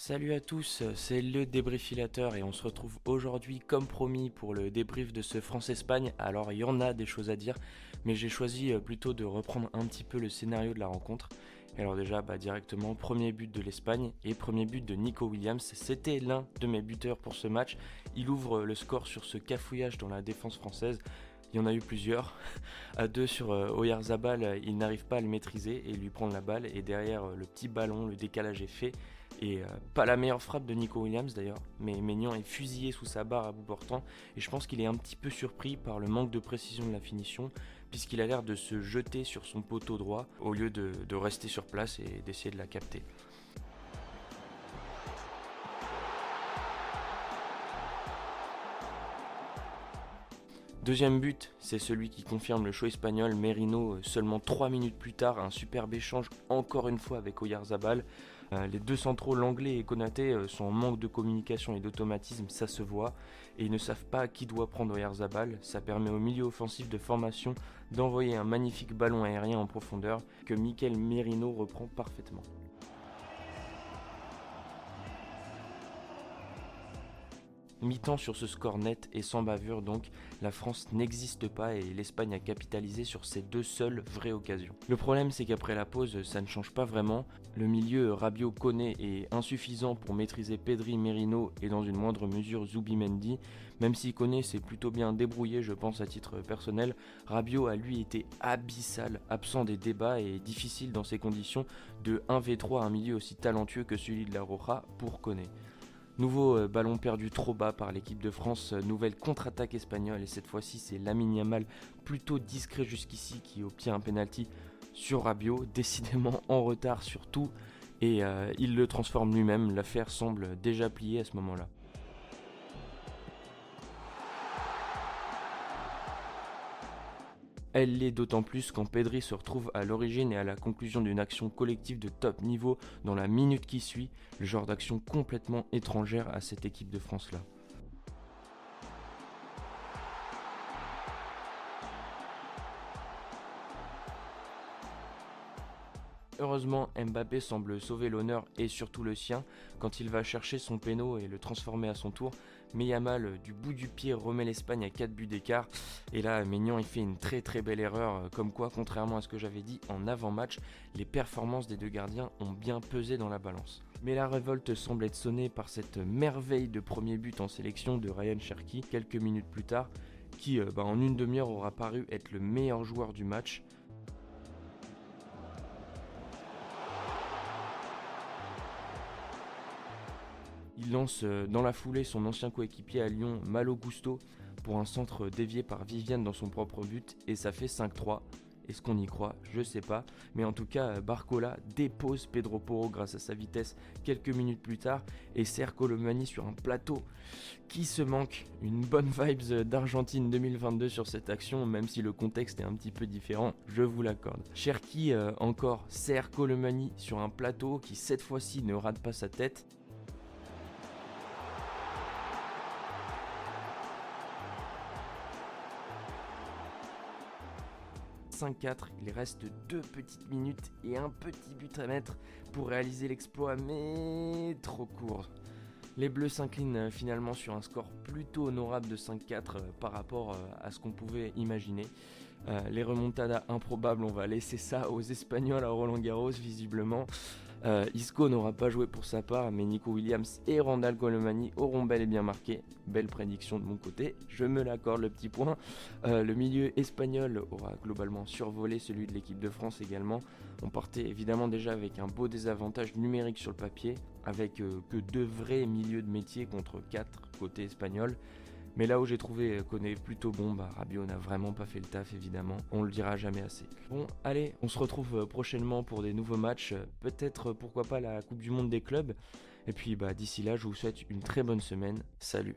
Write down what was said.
Salut à tous, c'est le débriefilateur et on se retrouve aujourd'hui comme promis pour le débrief de ce France-Espagne. Alors il y en a des choses à dire, mais j'ai choisi plutôt de reprendre un petit peu le scénario de la rencontre. Et alors déjà, directement, premier but de l'Espagne et premier but de Nico Williams. C'était l'un de mes buteurs pour ce match. Il ouvre le score sur ce cafouillage dans la défense française. Il y en a eu plusieurs. À deux sur Oyarzabal, il n'arrive pas à le maîtriser et lui prendre la balle. Et derrière le petit ballon, le décalage est fait. Et pas la meilleure frappe de Nico Williams d'ailleurs, mais Maignan est fusillé sous sa barre à bout portant. Et je pense qu'il est un petit peu surpris par le manque de précision de la finition, puisqu'il a l'air de se jeter sur son poteau droit au lieu de rester sur place et d'essayer de la capter. Deuxième but, c'est celui qui confirme le show espagnol. Merino, seulement 3 minutes plus tard, un superbe échange encore une fois avec Oyarzabal. Les deux centraux, l'anglais et Konaté, sont en manque de communication et d'automatisme, ça se voit. Et ils ne savent pas qui doit prendre Oyarzabal. Ça permet au milieu offensif de formation d'envoyer un magnifique ballon aérien en profondeur que Mikel Merino reprend parfaitement. Mi-temps sur ce score net et sans bavure donc, la France n'existe pas et l'Espagne a capitalisé sur ses deux seules vraies occasions. Le problème c'est qu'après la pause ça ne change pas vraiment, le milieu Rabiot-Koné est insuffisant pour maîtriser Pedri, Merino et dans une moindre mesure Zubimendi. Même si Koné s'est plutôt bien débrouillé je pense à titre personnel, Rabiot a lui été abyssal, absent des débats et difficile dans ces conditions de 1v3 à un milieu aussi talentueux que celui de la Roja pour Koné. Nouveau ballon perdu trop bas par l'équipe de France, nouvelle contre-attaque espagnole et cette fois-ci c'est Lamine Yamal, plutôt discret jusqu'ici, qui obtient un penalty sur Rabiot, décidément en retard sur tout et il le transforme lui-même, l'affaire semble déjà pliée à ce moment-là. Elle l'est d'autant plus quand Pedri se retrouve à l'origine et à la conclusion d'une action collective de top niveau dans la minute qui suit, le genre d'action complètement étrangère à cette équipe de France-là. Heureusement, Mbappé semble sauver l'honneur et surtout le sien quand il va chercher son péno et le transformer à son tour. Mais Yamal, du bout du pied, remet l'Espagne à 4 buts d'écart. Et là, Maignan il fait une très très belle erreur, comme quoi, contrairement à ce que j'avais dit en avant-match, les performances des deux gardiens ont bien pesé dans la balance. Mais la révolte semble être sonnée par cette merveille de premier but en sélection de Ryan Cherki quelques minutes plus tard, qui en une demi-heure aura paru être le meilleur joueur du match. Il lance dans la foulée son ancien coéquipier à Lyon, Malo Gusto, pour un centre dévié par Viviane dans son propre but et ça fait 5-3. Est-ce qu'on y croit? Je sais pas. Mais en tout cas, Barcola dépose Pedro Porro grâce à sa vitesse quelques minutes plus tard et sert Colomani sur un plateau qui se manque. Une bonne vibes d'Argentine 2022 sur cette action, même si le contexte est un petit peu différent, je vous l'accorde. Cherki encore sert Colomani sur un plateau qui cette fois-ci ne rate pas sa tête. 5-4, il reste 2 petites minutes et un petit but à mettre pour réaliser l'exploit, mais trop court. Les Bleus s'inclinent finalement sur un score plutôt honorable de 5-4 par rapport à ce qu'on pouvait imaginer. Les remontadas improbables, on va laisser ça aux Espagnols à Roland-Garros visiblement. Isco n'aura pas joué pour sa part, mais Nico Williams et Randal Colomani auront bel et bien marqué. Belle prédiction de mon côté, je me l'accorde le petit point. Le milieu espagnol aura globalement survolé celui de l'équipe de France également. On partait évidemment déjà avec un beau désavantage numérique sur le papier, avec que 2 vrais milieux de métier contre 4 côté espagnol. Mais là où j'ai trouvé Koné plutôt bon, Rabiot n'a vraiment pas fait le taf évidemment, on le dira jamais assez. Bon allez, on se retrouve prochainement pour des nouveaux matchs, peut-être pourquoi pas la Coupe du Monde des clubs. Et puis d'ici là, je vous souhaite une très bonne semaine, salut.